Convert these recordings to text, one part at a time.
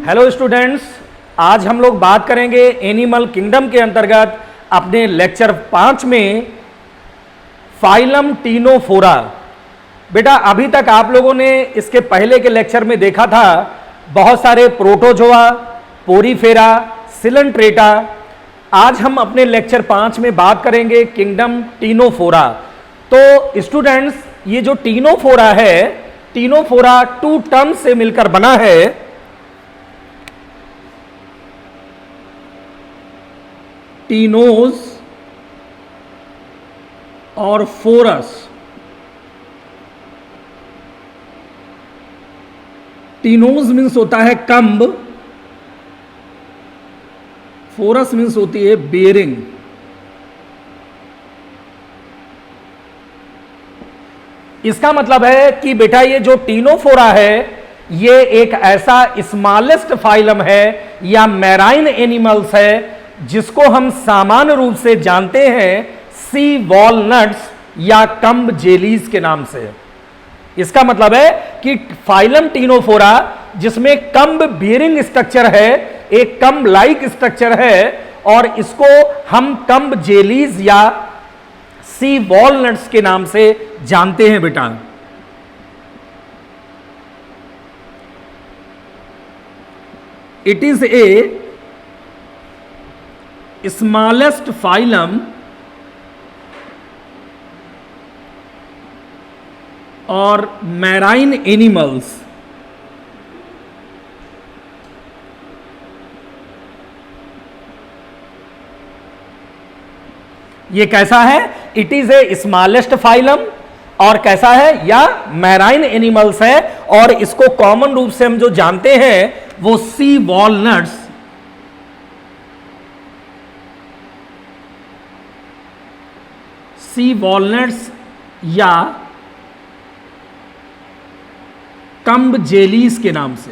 Hello students, आज हम लोग बात करेंगे एनिमल किंगडम के अंतर्गत अपने लेक्चर 5 में फाइलम टीनोफोरा। बेटा अभी तक आप लोगों ने इसके पहले के लेक्चर में देखा था बहुत सारे प्रोटोजोआ, पोरीफेरा, सिलेंट्रेटा। आज हम अपने लेक्चर 5 में बात करेंगे किंगडम टीनोफोरा। तो स्टूडेंट्स, ये जो टीनोफोरा है, टीनोफोरा 2 टर्म्स से मिलकर बना है। टीनोज और फोरस। टीनोज मीन्स होता है कम्ब, फोरस मीन्स होती है बेरिंग। इसका मतलब है कि बेटा ये जो टीनोफोरा है ये एक ऐसा स्मॉलेस्ट फाइलम है या मैराइन एनिमल्स है जिसको हम सामान्य रूप से जानते हैं सी वॉलनट्स या कम्ब जेलीज के नाम से। इसका मतलब है कि फाइलम टीनोफोरा जिसमें कम्ब बेरिंग स्ट्रक्चर है, एक कम्ब लाइक स्ट्रक्चर है, और इसको हम कम्ब जेलीज या सी वॉलनट्स के नाम से जानते हैं बेटा। It is a smallest phylum और मैराइन एनिमल्स। ये कैसा है? It is a smallest phylum और कैसा है? या मैराइन एनिमल्स है, और इसको कॉमन रूप से हम जो जानते हैं वो सी वॉलनट्स या कम्ब जेलीज के नाम से।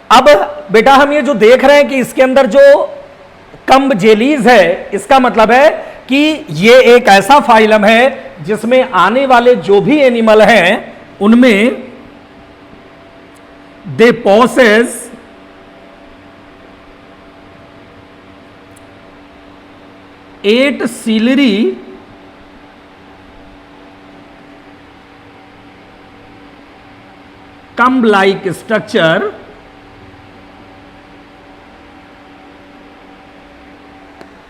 अब बेटा हम ये जो देख रहे हैं कि इसके अंदर जो कम्ब जेलीज है, इसका मतलब है कि ये एक ऐसा फाइलम है जिसमें आने वाले जो भी एनिमल हैं उनमें they possess eight ciliary comb like structure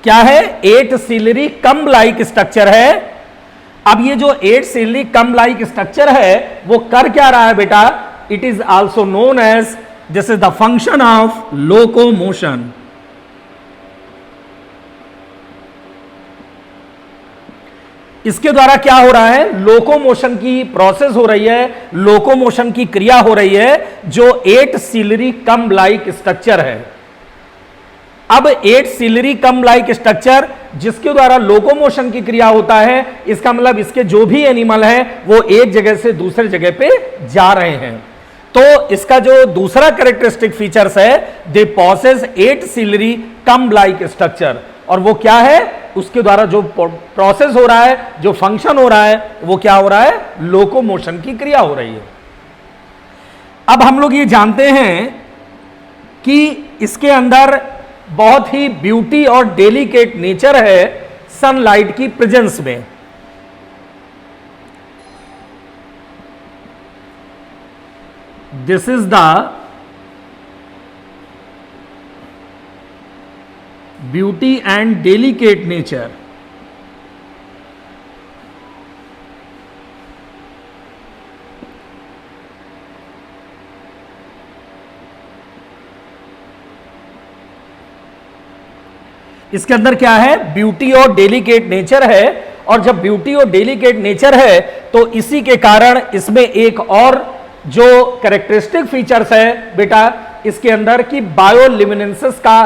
क्या है? 8 सीलरी कम्ब लाइक स्ट्रक्चर है। अब ये जो 8 सीलरी कम्ब लाइक स्ट्रक्चर है वो कर क्या रहा है बेटा? It is also known as, this is the function of locomotion. इसके द्वारा क्या हो रहा है? लोकोमोशन की प्रोसेस हो रही है, लोकोमोशन की क्रिया हो रही है, जो 8 सीलरी कम्ब लाइक स्ट्रक्चर है। अब 8 सीलरी कम्ब लाइक स्ट्रक्चर जिसके द्वारा लोकोमोशन की क्रिया होता है, इसका मतलब इसके जो भी एनिमल है वो एक जगह से दूसरे जगह पे जा रहे हैं। तो इसका जो दूसरा कैरेक्टरिस्टिक फीचर्स है, they possess 8 ciliary comb like structure, और वो क्या है? उसके द्वारा जो प्रोसेस हो रहा है, जो फंक्शन हो रहा है, वो क्या हो रहा है? लोकोमोशन की क्रिया हो रही है। अब हम लोग ये जानते हैं कि इसके अंदर बहुत ही ब्यूटी और डेलिकेट नेचर है सनलाइट की प्रेजेंस में। This is the beauty and delicate nature इसके अंदर क्या है? ब्यूटी और डेलिकेट नेचर है, और जब ब्यूटी और डेलिकेट नेचर है तो इसी के कारण इसमें एक और जो कैरेक्टरिस्टिक फीचर्स है बेटा इसके अंदर की बायोल्यूमिनेंसेस का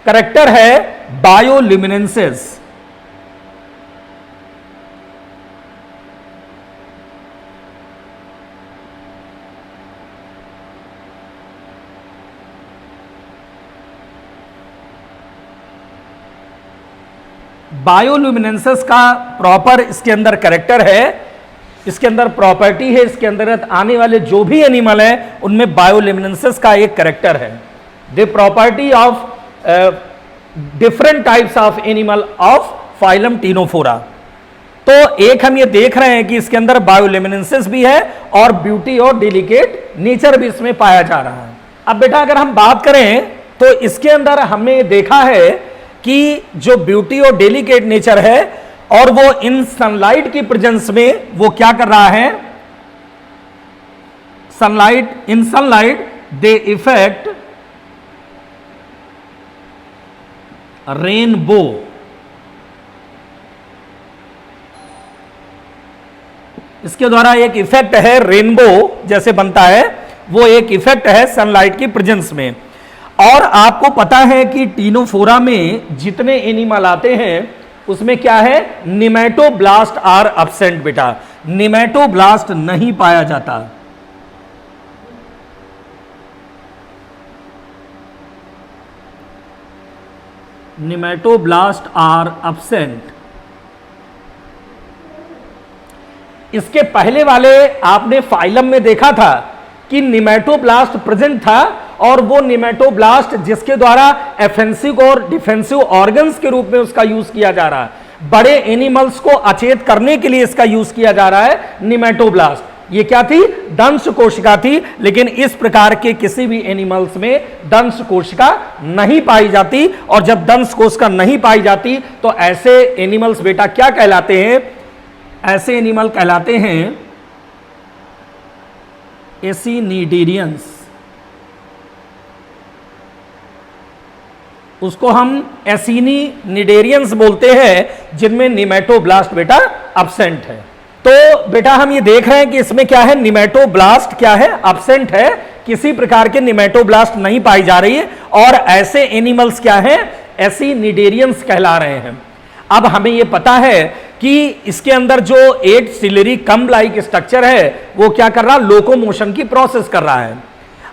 करेक्टर है, बायोल्यूमिनेंसेस। बायोल्यूमिनेंसेस का प्रॉपर इसके अंदर कैरेक्टर है इसके अंदर प्रॉपर्टी है, इसके अंदर आने वाले जो भी एनिमल है उनमें बायोल्यूमिनेसेंस का एक कैरेक्टर है। The property of different types of animal of phylum Ctenophora. तो एक हम ये देख रहे हैं कि इसके अंदर बायोल्यूमिनेसेंस भी है और ब्यूटी और डेलिकेट नेचर भी इसमें पाया जा रहा है। अब बेटा अगर हम बात करें तो इसके अंदर हमने देखा है कि जो ब्यूटी और डेलिकेट नेचर है और वो इन सनलाइट की प्रेजेंस में वो क्या कर रहा है, सनलाइट, इन सनलाइट दे इफेक्ट रेनबो। इसके द्वारा एक इफेक्ट है रेनबो जैसे बनता है, वो एक इफेक्ट है सनलाइट की प्रेजेंस में। और आपको पता है कि टीनोफोरा में जितने एनिमल आते हैं उसमें क्या है, निमेटोब्लास्ट आर एब्सेंट बेटा, निमेटोब्लास्ट नहीं पाया जाता। Nematoblast are absent. इसके पहले वाले आपने फाइलम में देखा था कि निमेटोब्लास्ट प्रेजेंट था और वो निमेटोब्लास्ट जिसके द्वारा ऑफेंसिव और डिफेंसिव ऑर्गन्स के रूप में उसका यूज किया जा रहा है। बड़े एनिमल्स को अचेत करने के लिए इसका यूज किया जा रहा है निमेटोब्लास्ट। ये क्या थी, दंश कोशिका थी, लेकिन इस प्रकार के किसी भी एनिमल्स में दंश कोशिका नहीं पाई जाती। और जब दंश कोशिका नहीं पाई जाती तो ऐसे एनिमल्स बेटा क्या कहलाते हैं, ऐसे एनिमल कहलाते हैं एसिनिडेरियंस। उसको हम एसिनिडेरियंस बोलते हैं जिनमें निमेटोब्लास्ट बेटा एब्सेंट है। तो बेटा हम ये देख रहे हैं कि इसमें क्या है, निमेटोब्लास्ट क्या है, एब्सेंट है, किसी प्रकार के निमेटोब्लास्ट नहीं पाई जा रही है और ऐसे एनिमल्स क्या है, एसिनिडेरियंस कहला रहे हैं। अब हमें यह पता है कि इसके अंदर जो 8 सिलेरी कम्ब लाइक स्ट्रक्चर है वो क्या कर रहा है, लोकोमोशन की प्रोसेस कर रहा है।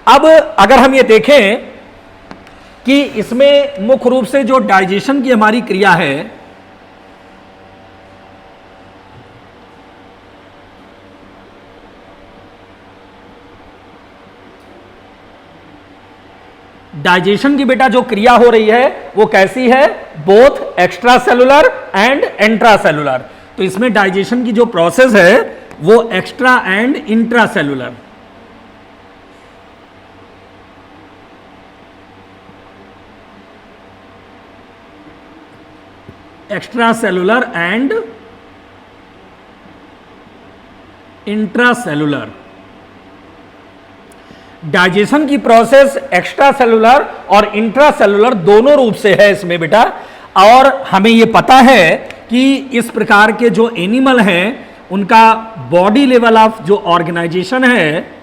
अब अगर हम ये देखें कि इसमें मुख्य रूप से जो डाइजेशन की हमारी क्रिया है, डाइजेशन की बेटा जो क्रिया हो रही है वो कैसी है, both extra cellular and intra cellular. तो इसमें डाइजेशन की जो प्रोसेस है वो extra and intra cellular. Extra cellular and intra cellular. Digestion की प्रोसेस एक्स्ट्रा सेलुलर और इंट्रा सेलुलर दोनों रूप से है इसमें बेटा। और हमें यह पता है कि इस प्रकार के जो एनिमल हैं उनका बॉडी लेवल ऑफ जो ऑर्गेनाइजेशन है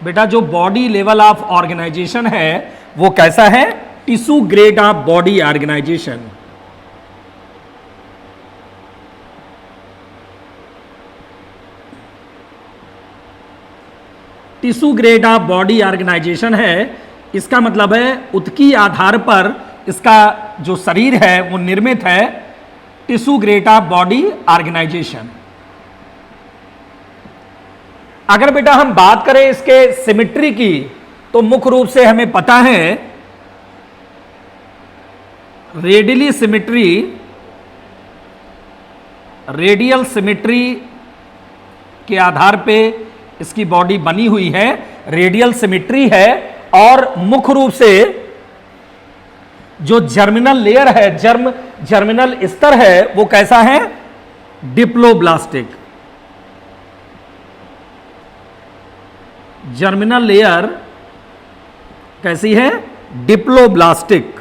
बेटा, जो बॉडी लेवल ऑफ ऑर्गेनाइजेशन है वो कैसा है, tissue grade of body organisation. Tissue grade of body organisation है। इसका मतलब है उत्की आधार पर इसका जो शरीर है वो निर्मित है, tissue grade of body organisation. अगर बेटा हम बात करें इसके सिमेट्री की तो मुख्य रूप से हमें पता है रेडियली सिमेट्री, रेडियल सिमेट्री के आधार पे इसकी बॉडी बनी हुई है, रेडियल सिमेट्री है। और मुख्य रूप से जो जर्मिनल लेयर है, जर्मिनल स्तर है वो कैसा है, डिप्लोब्लास्टिक। जर्मिनल लेयर कैसी है, डिप्लोब्लास्टिक।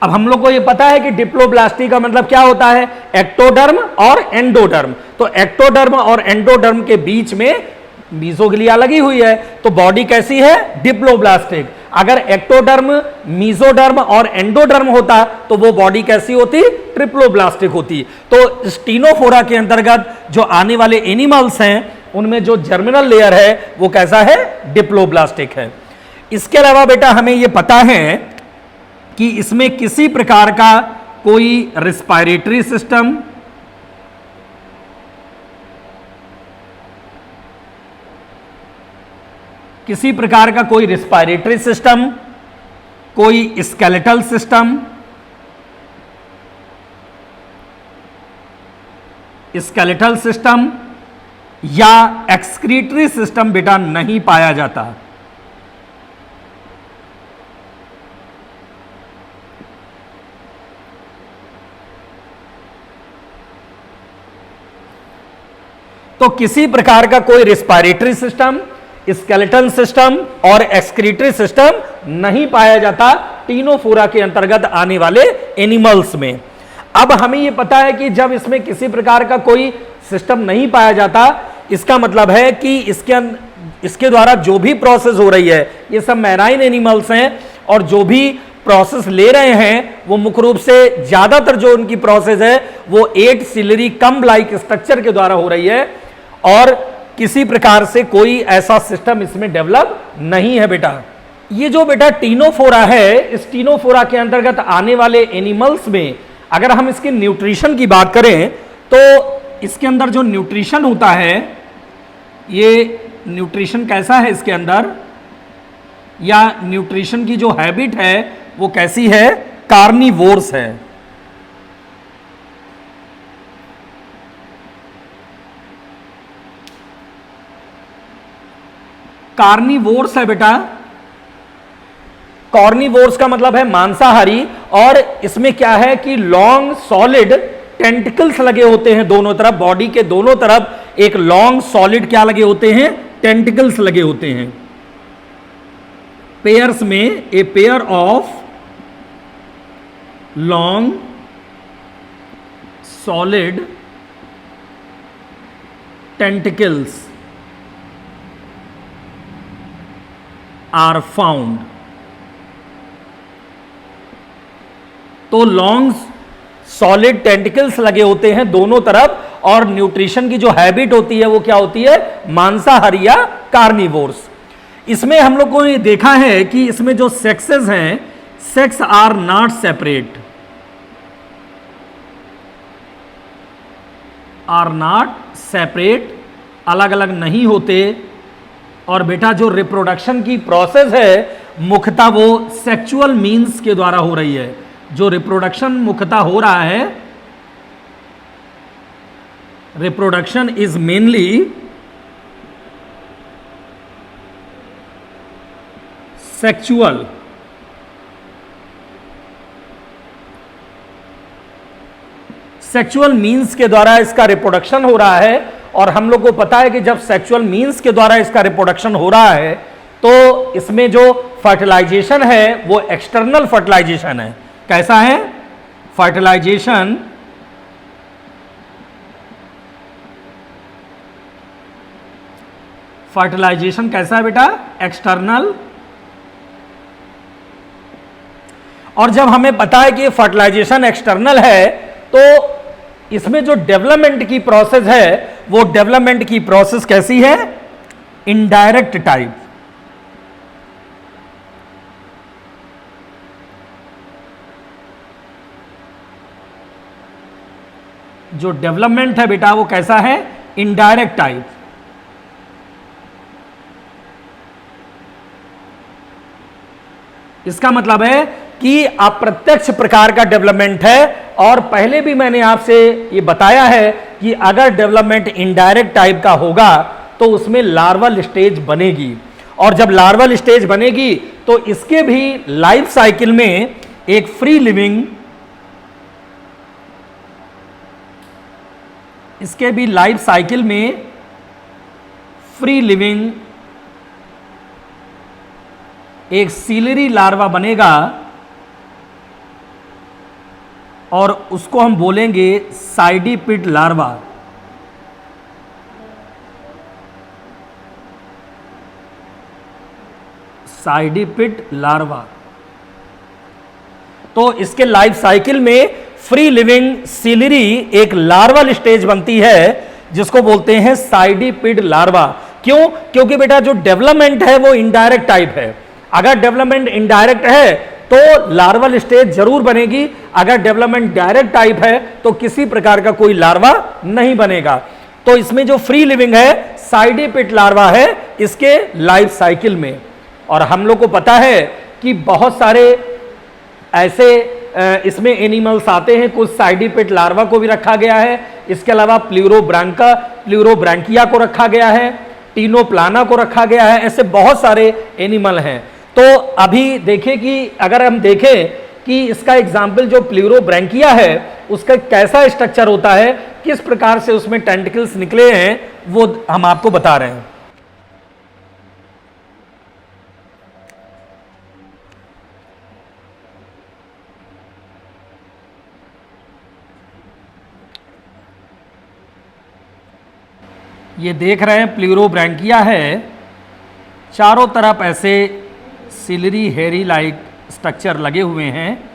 अब हम लोग को ये पता है कि डिप्लोब्लास्टी का मतलब क्या होता है, एक्टोडर्म और एंडोडर्म। तो एक्टोडर्म और एंडोडर्म के बीच में मीजोग्लिया लगी हुई है, तो बॉडी कैसी है, डिप्लोब्लास्टिक। अगर एक्टोडर्म, मीजोडर्म और एंडोडर्म होता तो वो बॉडी कैसी होती, ट्रिप्लोब्लास्टिक होती। तो स्टीनोफोरा के अंतर्गत जो आने वाले एनिमल्स हैं उनमें जो जर्मिनल लेयर है वो कैसा है, डिप्लोब्लास्टिक है। इसके अलावा बेटा हमें यह पता है कि इसमें किसी प्रकार का कोई रिस्पायरेटरी सिस्टम, किसी प्रकार का कोई रिस्पायरेटरी सिस्टम, कोई स्केलेटल सिस्टम, स्केलेटल सिस्टम या एक्सक्रीटरी सिस्टम बेटा नहीं पाया जाता। तो किसी प्रकार का कोई रिस्पायरेटरी सिस्टम, स्केलेटल सिस्टम और एक्सक्रीटरी सिस्टम नहीं पाया जाता टीनोफोरा के अंतर्गत आने वाले एनिमल्स में। अब हमें यह पता है कि जब इसमें किसी प्रकार का कोई सिस्टम नहीं पाया जाता, इसका मतलब है कि इसके द्वारा जो भी प्रोसेस हो रही है, ये सब मैराइन एनिमल्स हैं और जो भी प्रोसेस ले रहे हैं वो मुख्य रूप से ज्यादातर जो उनकी प्रोसेस है वो 8 सिलरी कम्ब लाइक स्ट्रक्चर के द्वारा हो रही है और किसी प्रकार से कोई ऐसा सिस्टम इसमें डेवलप नहीं है बेटा। ये जो बेटा टीनोफोरा है, इस टीनोफोरा के अंतर्गत आने वाले एनिमल्स में अगर हम इसके न्यूट्रिशन की बात करें तो इसके अंदर जो न्यूट्रिशन होता है, ये न्यूट्रिशन कैसा है इसके अंदर, या न्यूट्रिशन की जो हैबिट है वो कैसी है, कार्निवोर्स है। कार्निवोर्स है बेटा। कार्निवोर्स का मतलब है मांसाहारी, और इसमें क्या है कि लॉन्ग सॉलिड टेंटिकल्स लगे होते हैं दोनों तरफ, बॉडी के दोनों तरफ एक लॉन्ग सॉलिड क्या लगे होते हैं, टेंटिकल्स लगे होते हैं। पेयर्स में a pair of long solid tentacles are found. तो लॉन्ग सॉलिड टेंटिकल्स लगे होते हैं दोनों तरफ, और न्यूट्रिशन की जो हैबिट होती है वो क्या होती है, मांसाहारी या कार्निवोर्स। इसमें हम लोग को ये देखा है कि इसमें जो सेक्सेस हैं, sex are not separate, are not separate, अलग अलग नहीं होते। और बेटा जो रिप्रोडक्शन की प्रोसेस है मुख्यतः वो सेक्सुअल मींस के द्वारा हो रही है। जो रिप्रोडक्शन मुख्यतः हो रहा है, reproduction is mainly sexual. Sexual means के द्वारा इसका रिप्रोडक्शन हो रहा है, और हम लोग को पता है कि जब सेक्सुअल मींस के द्वारा इसका रिप्रोडक्शन हो रहा है तो इसमें जो फर्टिलाइजेशन है वो एक्सटर्नल फर्टिलाइजेशन है। कैसा है फर्टिलाइजेशन, फर्टिलाइजेशन कैसा है बेटा, एक्सटर्नल। और जब हमें पता है कि फर्टिलाइजेशन एक्सटर्नल है तो इसमें जो डेवलपमेंट की प्रोसेस है वो डेवलपमेंट की प्रोसेस कैसी है, इनडायरेक्ट टाइप। जो डेवलपमेंट है बेटा वो कैसा है, इनडायरेक्ट टाइप। इसका मतलब है कि अप्रत्यक्ष प्रकार का डेवलपमेंट है। और पहले भी मैंने आपसे ये बताया है कि अगर डेवलपमेंट इनडायरेक्ट टाइप का होगा तो उसमें लार्वल स्टेज बनेगी, और जब लार्वल स्टेज बनेगी तो इसके भी लाइफ साइकिल में एक फ्री लिविंग, इसके भी लाइफ साइकिल में फ्री लिविंग एक सीलरी लार्वा बनेगा, और उसको हम बोलेंगे साइडिपिड लार्वा। साइडिपिड लार्वा। तो इसके लाइफ साइकिल में फ्री लिविंग सीलरी एक लार्वल स्टेज बनती है, जिसको बोलते हैं साइडिपिड लार्वा। क्यों? क्योंकि बेटा जो डेवलपमेंट है वो इनडायरेक्ट टाइप है। अगर डेवलपमेंट इनडायरेक्ट है तो लार्वल स्टेज जरूर बनेगी, अगर डेवलपमेंट डायरेक्ट टाइप है तो किसी प्रकार का कोई लार्वा नहीं बनेगा। तो इसमें जो फ्री लिविंग है साइडिपिड लार्वा है इसके लाइफ साइकिल में। और हम लोग को पता है कि बहुत सारे ऐसे इसमें एनिमल्स आते हैं, कुछ साइडिपिड लार्वा को भी रखा गया है, इसके अलावा प्लूरोब्रांकिया को रखा गया है, टीनोप्लाना को रखा गया है, ऐसे बहुत सारे एनिमल हैं। तो अभी देखें कि अगर हम देखें कि इसका एग्जाम्पल जो प्लूरोब्रांकिया है उसका कैसा स्ट्रक्चर होता है, किस प्रकार से उसमें टेंटिकल्स निकले हैं, वो हम आपको बता रहे हैं। ये देख रहे हैं प्लूरोब्रांकिया है, चारों तरफ ऐसे सिलरी हेरी लाइक स्ट्रक्चर लगे हुए हैं।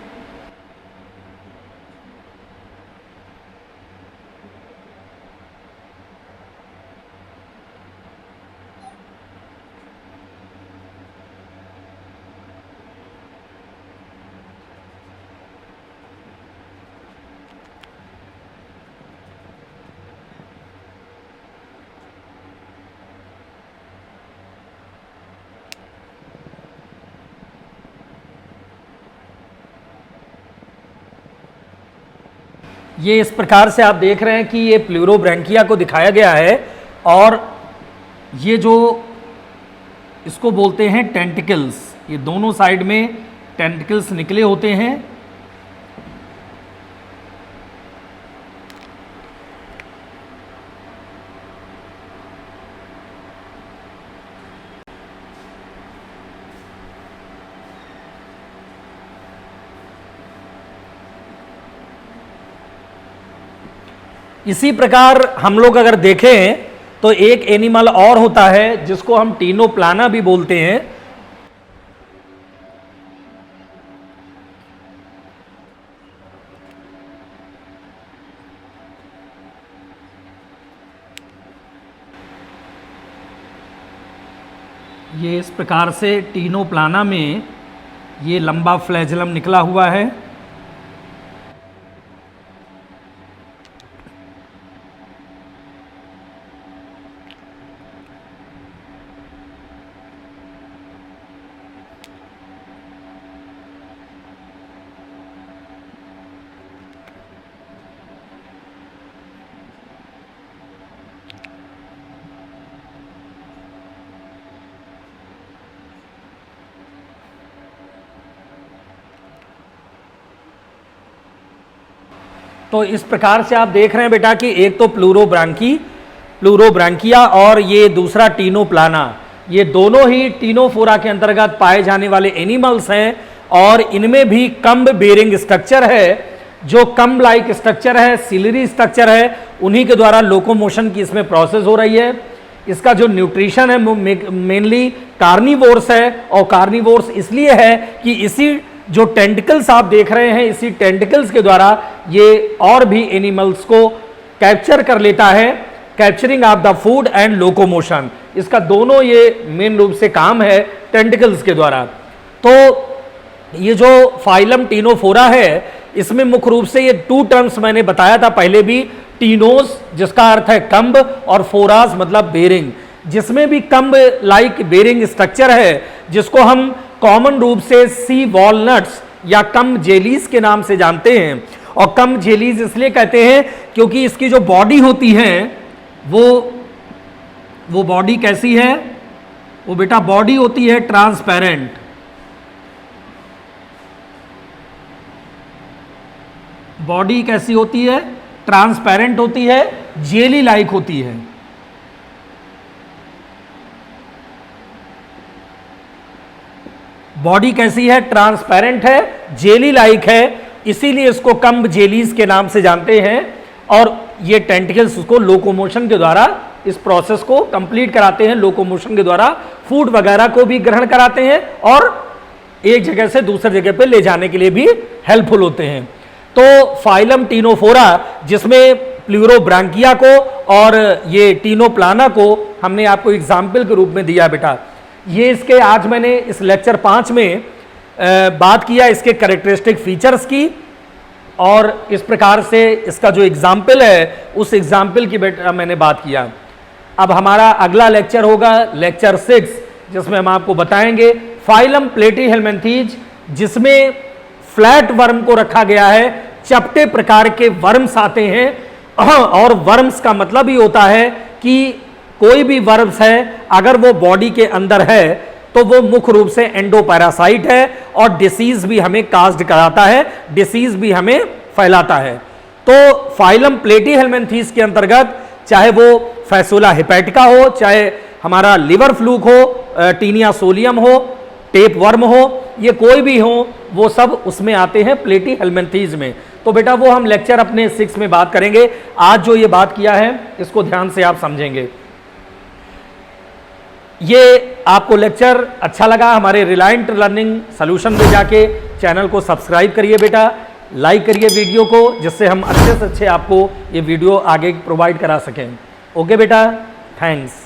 ये इस प्रकार से आप देख रहे हैं कि ये प्लूरोब्रांकिया को दिखाया गया है और ये जो इसको बोलते हैं टेंटिकल्स, ये दोनों साइड में टेंटिकल्स निकले होते हैं। इसी प्रकार हम लोग अगर देखें तो एक एनिमल और होता है जिसको हम टीनोप्लाना भी बोलते हैं। ये इस प्रकार से टीनोप्लाना में ये लंबा फ्लैजलम निकला हुआ है। तो इस प्रकार से आप देख रहे हैं बेटा कि एक तो प्लूरोब्रांकिया और ये दूसरा टीनोप्लाना, ये दोनों ही टीनोफोरा के अंतर्गत पाए जाने वाले एनिमल्स हैं और इनमें भी कम्ब बेरिंग स्ट्रक्चर है। जो कम्ब लाइक स्ट्रक्चर है, सिलरी स्ट्रक्चर है, उन्हीं के द्वारा लोकोमोशन की इसमें प्रोसेस हो रही है। इसका जो न्यूट्रिशन है मेनली कार्निवोर्स है और कार्निवोर्स इसलिए है कि इसी जो टेंटिकल्स आप देख रहे हैं, इसी टेंटिकल्स के द्वारा ये और भी एनिमल्स को कैप्चर कर लेता है, capturing of the food and locomotion. इसका दोनों ये मेन रूप से काम है टेंटिकल्स के द्वारा। तो ये जो फाइलम टीनोफोरा है इसमें मुख्य रूप से ये 2 टर्म्स मैंने बताया था पहले भी, टीनोस जिसका अर्थ है कम्ब और फोरास मतलब बेरिंग, जिसमें भी कम्ब लाइक बेरिंग स्ट्रक्चर है जिसको हम कॉमन रूप से सी वॉलनट्स या कम जेलीज के नाम से जानते हैं। और कम जेलीज इसलिए कहते हैं क्योंकि इसकी जो बॉडी होती है वो बॉडी कैसी है, वो बेटा बॉडी होती है ट्रांसपेरेंट। बॉडी कैसी होती है? ट्रांसपेरेंट होती है, जेली लाइक होती है। बॉडी कैसी है? ट्रांसपेरेंट है, जेली लाइक है, इसीलिए इसको कम्ब जेलीज के नाम से जानते हैं। और ये टेंटिकल्स उसको लोकोमोशन के द्वारा इस प्रोसेस को कंप्लीट कराते हैं, लोकोमोशन के द्वारा फूड वगैरह को भी ग्रहण कराते हैं और एक जगह से दूसरी जगह पे ले जाने के लिए भी हेल्पफुल होते हैं। तो फाइलम टीनोफोरा जिसमें प्लूरोब्रांकिया को और ये टीनोप्लाना को हमने आपको एग्जाम्पल के रूप में दिया बेटा। ये इसके आज मैंने इस लेक्चर 5 में बात किया इसके कैरेक्टरिस्टिक फीचर्स की, और इस प्रकार से इसका जो एग्जाम्पल है उस एग्जाम्पल की बेटा मैंने बात किया। अब हमारा अगला लेक्चर होगा लेक्चर 6, जिसमें हम आपको बताएंगे फाइलम प्लेटीहेल्मिन्थीज, जिसमें फ्लैट वर्म को रखा गया है। चपटे प्रकार के वर्म्स आते हैं, और वर्म्स का मतलब ही होता है कि कोई भी वर्म्स है अगर वो बॉडी के अंदर है तो वो मुख्य रूप से एंडोपैरासाइट है, और डिसीज भी हमें काज्ड कराता है, डिसीज भी हमें फैलाता है। तो फाइलम प्लेटीहेल्मिन्थीज के अंतर्गत चाहे वो फैसुला हेपेटिका हो, चाहे हमारा लिवर फ्लूक हो, टीनिया सोलियम हो, टेप वर्म हो, ये कोई भी हो, वो सब उसमें आते हैं प्लेटीहेल्मिन्थीज में। तो बेटा वो हम लेक्चर अपने 6 में बात करेंगे। आज जो ये बात किया है इसको ध्यान से आप समझेंगे। ये आपको लेक्चर अच्छा लगा, हमारे रिलायंट लर्निंग सॉल्यूशन में जाके चैनल को सब्सक्राइब करिए बेटा, लाइक करिए वीडियो को, जिससे हम अच्छे से अच्छे आपको ये वीडियो आगे प्रोवाइड करा सकें। ओके बेटा, थैंक्स।